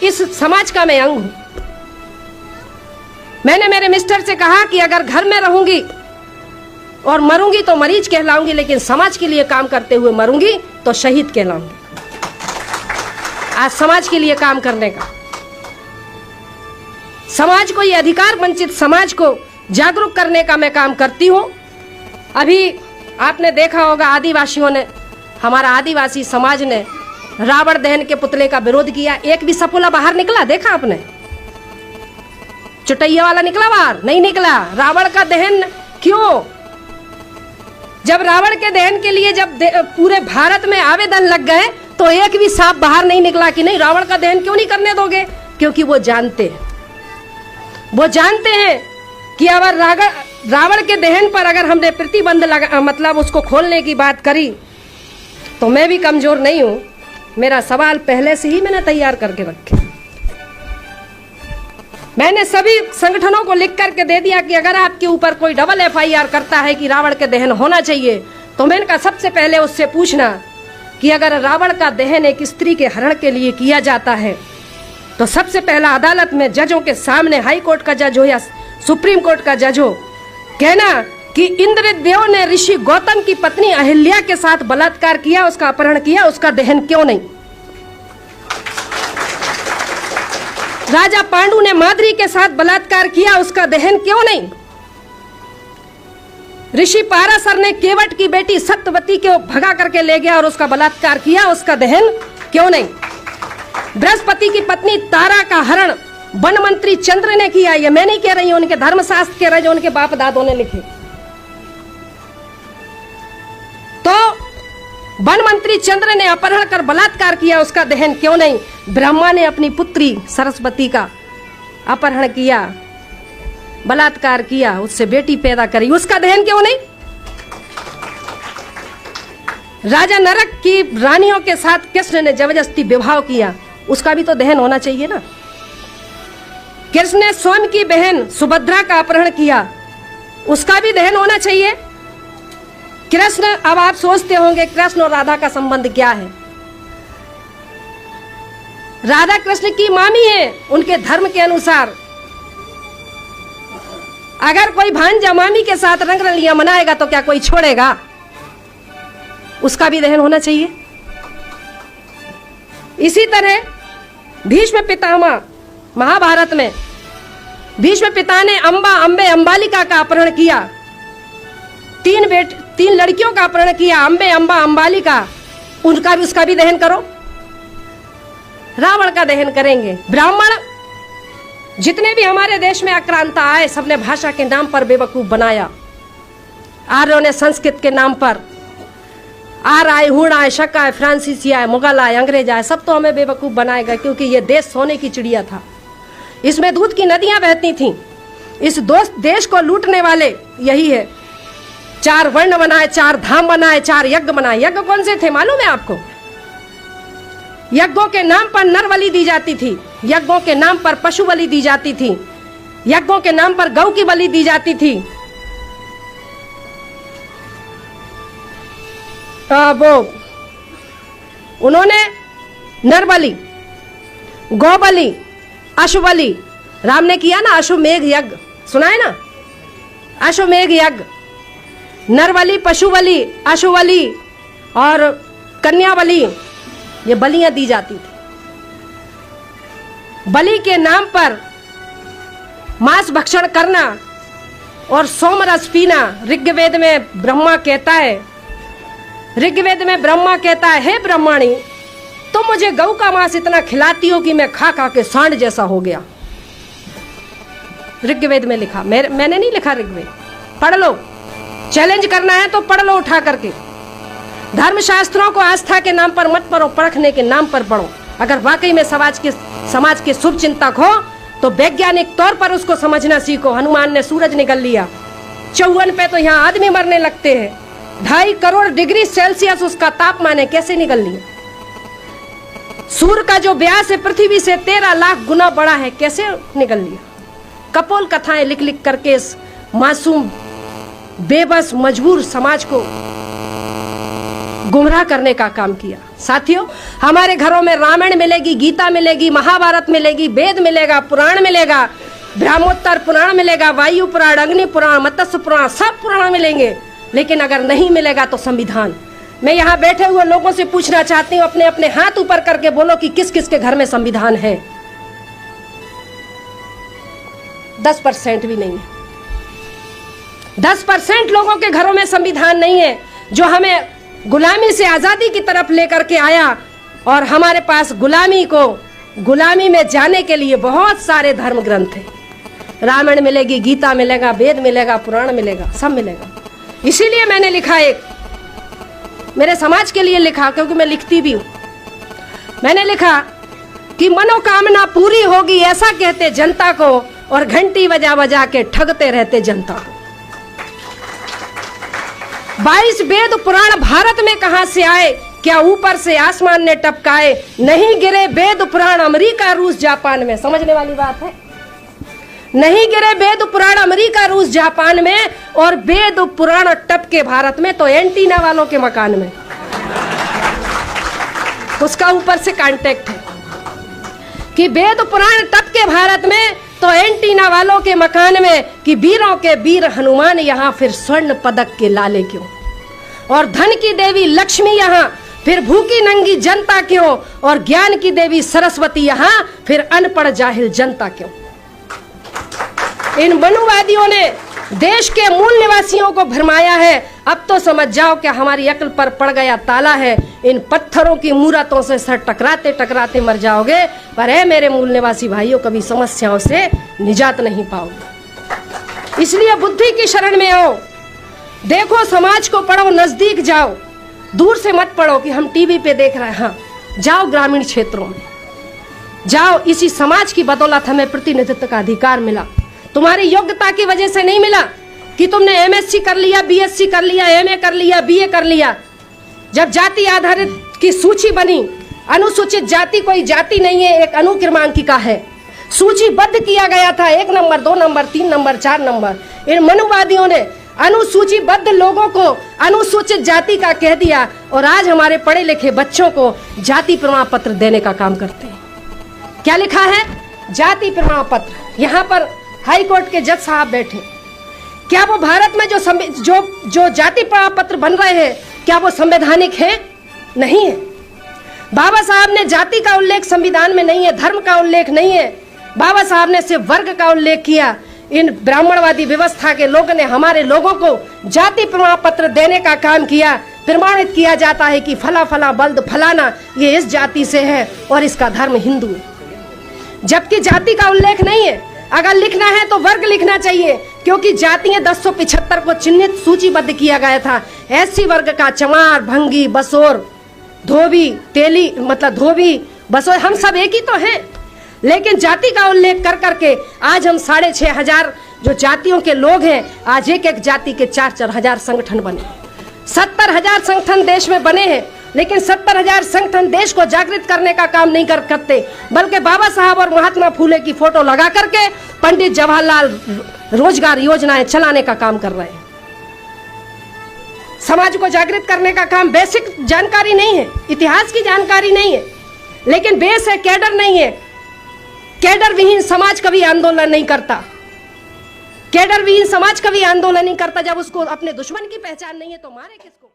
इस समाज का मैं अंग हूं। मैंने मेरे मिस्टर से कहा कि अगर घर में रहूंगी और मरूंगी तो मरीज कहलाऊंगी, लेकिन समाज के लिए काम करते हुए मरूंगी तो शहीद कहलाऊंगी। आज समाज के लिए काम करने का, समाज को, ये अधिकार वंचित समाज को जागरूक करने का मैं काम करती हूं। अभी आपने देखा होगा आदिवासियों ने, हमारा आदिवासी समाज ने रावण दहन के पुतले का विरोध किया। एक भी सपोला बाहर निकला देखा आपने? चुटैया वाला निकला बाहर? नहीं निकला। रावण का दहन क्यों? जब रावण के दहन के लिए जब पूरे भारत में आवेदन लग गए तो एक भी सांप बाहर नहीं निकला कि नहीं रावण का दहन क्यों नहीं करने दोगे। क्योंकि वो जानते हैं कि अगर रावण के दहन पर अगर हमने प्रतिबंध लगा, मतलब उसको खोलने की बात करी, तो मैं भी कमजोर नहीं हूं। मेरा सवाल पहले से ही मैंने तैयार करके रखे। मैंने सभी संगठनों को लिख करके दे दिया कि अगर आपके ऊपर कोई डबल FIR करता है कि रावण के दहन होना चाहिए, तो मैंने कहा सबसे पहले उससे पूछना कि अगर रावण का दहन एक स्त्री के हरण के लिए किया जाता है तो सबसे पहला अदालत में जजों के सामने, हाई कोर्ट का जज हो या सुप्रीम कोर्ट का जज हो, कहना कि इंद्रदेव ने ऋषि गौतम की पत्नी अहिल्या के साथ बलात्कार किया, उसका अपहरण किया, उसका दहन क्यों नहीं? राजा पांडु ने माद्री के साथ बलात्कार किया, उसका दहन क्यों नहीं? ऋषि पाराशर ने केवट की बेटी सत्यवती को भगा करके ले गया और उसका बलात्कार किया, उसका दहन क्यों नहीं? बृहस्पति की पत्नी तारा का हरण वन मंत्री चंद्र ने किया। ये मैं नहीं कह रही हूं, उनके धर्मशास्त्र कह रहे जो उनके बाप दादों ने लिखे। तो वन मंत्री चंद्र ने अपहरण कर बलात्कार किया, उसका दहन क्यों नहीं? ब्रह्मा ने अपनी पुत्री सरस्वती का अपहरण किया, बलात्कार किया, उससे बेटी पैदा करी, उसका दहन क्यों नहीं? राजा नरक की रानियों के साथ कृष्ण ने जबरदस्ती विवाह किया, उसका भी तो दहन होना चाहिए ना। कृष्ण ने स्वयं की बहन सुभद्रा का अपहरण किया, उसका भी दहन होना चाहिए। कृष्ण, अब आप सोचते होंगे कृष्ण और राधा का संबंध क्या है? राधा कृष्ण की मामी है, उनके धर्म के अनुसार अगर कोई भांजा मामी के साथ रंग रलियां मनाएगा तो क्या कोई छोड़ेगा? उसका भी दहन होना चाहिए। इसी तरह भीष्म पितामह, महाभारत में भीष्म पिता ने अंबे अंबालिका का अपहरण किया, तीन लड़कियों का अपहरण किया, अंबा अंबालिका, उसका भी दहन करो। रावण का दहन करेंगे। ब्राह्मण जितने भी हमारे देश में आक्रांता आए, सबने भाषा के नाम पर बेवकूफ बनाया। आर्यों ने संस्कृत के नाम पर, आर आए, हुण आए, शक आए, फ्रांसीसी आए, मुगल आए, अंग्रेज आए, सब तो हमें बेवकूफ बनाएगा, क्योंकि ये देश सोने की चिड़िया था। इसमें दूध की नदियां बहती थीं। इस देश को लूटने वाले यही है। 4 वर्ण बनाए, 4 धाम बनाए, 4 यज्ञ बनाए। यज्ञ कौन से थे मालूम है आपको? यज्ञों के नाम पर नर बलि दी जाती थी, यज्ञों के नाम पर पशु बलि दी जाती थी, यज्ञों के नाम पर गौ की बलि दी जाती थी। वो उन्होंने नर बलि, गौ बलि, अश्व बलि, राम ने किया ना अश्वमेघ यज्ञ, सुना है ना? अश्वमेघ यज्ञ, नर बलि, पशु बलि, अश्व बलि और कन्या बलि, ये बलियां दी जाती थी। बलि के नाम पर मांस भक्षण करना और सोमरस पीना, ऋग्वेद में ब्रह्मा कहता है, हे ब्रह्माणी, तुम मुझे गौ का मांस इतना खिलाती हो कि मैं खा खा के सांड जैसा हो गया। ऋग्वेद में लिखा, मैंने नहीं लिखा ऋग्वेद, पढ़ लो। चैलेंज करना है तो पढ़ लो उठा करके। धर्मशास्त्रों को आस्था के नाम पर मत पढ़ो, परखने के नाम पर पढ़ो। अगर वाकई में समाज के शुभ चिंतक हो तो वैज्ञानिक तौर पर उसको समझना सीखो। हनुमान ने सूरज निगल लिया, 54 पे तो यहाँ आदमी मरने लगते हैं। 2.5 करोड़ डिग्री सेल्सियस उसका तापमान है, कैसे निगल लिया? सूर्य का जो व्यास है पृथ्वी से 13 लाख गुना बड़ा है, कैसे निगल लिया? कपोल कथाएं लिख लिख करके इस मासूम, बेबस, मजबूर समाज को गुमराह करने का काम किया। साथियों, हमारे घरों में रामायण मिलेगी, गीता मिलेगी, महाभारत मिलेगी, वेद मिलेगा, पुराण मिलेगा, ब्रह्मोत्तर पुराण मिलेगा, वायु पुराण, अग्नि पुराण, मत्स्य पुराण, सब पुराण मिलेंगे। लेकिन अगर नहीं मिलेगा तो संविधान। मैं यहाँ बैठे हुए लोगों से पूछना चाहती हूँ, अपने अपने हाथ ऊपर करके बोलो कि किस किस के घर में संविधान है। 10% भी नहीं है। 10% लोगों के घरों में संविधान नहीं है, जो हमें गुलामी से आजादी की तरफ लेकर के आया। और हमारे पास गुलामी में जाने के लिए बहुत सारे धर्म ग्रंथ हैं। रामायण मिलेगी, गीता मिलेगा, वेद मिलेगा, पुराण मिलेगा, सब मिलेगा। इसीलिए मैंने लिखा, एक मेरे समाज के लिए लिखा, क्योंकि मैं लिखती भी हूं। मैंने लिखा कि मनोकामना पूरी होगी ऐसा कहते जनता को, और घंटी बजा बजा के ठगते रहते जनता को। 22 वेद पुराण भारत में कहां से आए, क्या ऊपर से आसमान ने टपकाए? नहीं गिरे वेद पुराण अमेरिका रूस जापान में। समझने वाली बात है। नहीं गिरे वेद पुराण अमेरिका रूस जापान में, और वेद पुराण टपके भारत में, तो एंटीना वालों के मकान में। उसका ऊपर से कांटेक्ट है कि वेद पुराण टपके भारत में, तो एंटीना वालों के मकान में, कि वीरों के वीर हनुमान यहाँ, फिर स्वर्ण पदक के लाले क्यों? और धन की देवी लक्ष्मी यहाँ, फिर भूखी नंगी जनता क्यों? और ज्ञान की देवी सरस्वती यहाँ, फिर अनपढ़ जाहिल जनता क्यों? इन मनुवादियों ने देश के मूल निवासियों को भरमाया है। अब तो समझ जाओ कि हमारी अक्ल पर पड़ गया ताला है। इन पत्थरों की मूर्तों से सर टकराते टकराते मर जाओगे, पर है मेरे मूल निवासी भाइयों, कभी समस्याओं से निजात नहीं पाओगे। इसलिए बुद्धि की शरण में आओ, देखो समाज को पढ़ो, नजदीक जाओ, दूर से मत पढ़ो कि हम टीवी पे देख रहे हैं। हाँ, जाओ ग्रामीण क्षेत्रों में जाओ। इसी समाज की बदौलत हमें प्रतिनिधित्व का अधिकार मिला। तुम्हारी योग्यता की वजह से नहीं मिला कि तुमने एमएससी कर लिया, बीएससी कर लिया, एमए कर लिया, बीए कर लिया। जब जाति आधारित की सूची बनी, अनुसूचित जाति कोई जाति नहीं है, एक अनुक्रमांकिका है। सूचीबद्ध किया गया था 1 नंबर, 2 नंबर, 3 नंबर, 4 नंबर। इन मनुवादियों ने अनुसूचीबद्ध लोगों को अनुसूचित जाति का कह दिया, और आज हमारे पढ़े लिखे बच्चों को जाति प्रमाण पत्र देने का काम करते हैं। क्या लिखा है? जाति प्रमाण पत्र। यहाँ पर हाई कोर्ट के जज साहब बैठे, क्या वो भारत में जो जाति प्रमाण पत्र बन रहे हैं, क्या वो संवैधानिक है? नहीं है। बाबा साहब ने जाति का उल्लेख संविधान में नहीं है, धर्म का उल्लेख नहीं है। बाबा साहब ने सिर्फ वर्ग का उल्लेख किया। इन ब्राह्मणवादी व्यवस्था के लोगों ने हमारे लोगों को जाति प्रमाण पत्र देने का काम किया। प्रमाणित किया जाता है कि फला फला बल्द फलाना ये इस जाति से है और इसका धर्म हिंदू है, जबकि जाति का उल्लेख नहीं है। अगर लिखना है तो वर्ग लिखना चाहिए, क्योंकि जातियां 1075 को चिन्हित सूचीबद्ध किया गया था। एससी वर्ग का चमार, भंगी, बसोर, धोबी, तेली, मतलब धोबी, बसोर, हम सब एक ही तो हैं। लेकिन जाति का उल्लेख कर करके आज हम 6500 जो जातियों के लोग हैं, आज एक एक जाति के 4-4 हजार संगठन बने। 70,000 संगठन देश में बने हैं, लेकिन 70,000 संगठन देश को जागृत करने का काम नहीं करते, बल्कि बाबा साहब और महात्मा फूले की फोटो लगा करके पंडित जवाहरलाल रोजगार योजनाएं चलाने का काम कर रहे हैं। समाज को जागृत करने का काम, बेसिक जानकारी नहीं है, इतिहास की जानकारी नहीं है, लेकिन बेस है, कैडर नहीं है। कैडर विहीन समाज कभी आंदोलन नहीं करता। कैडर विहीन समाज कभी आंदोलन नहीं करता। जब उसको अपने दुश्मन की पहचान नहीं है तो मारे किसको?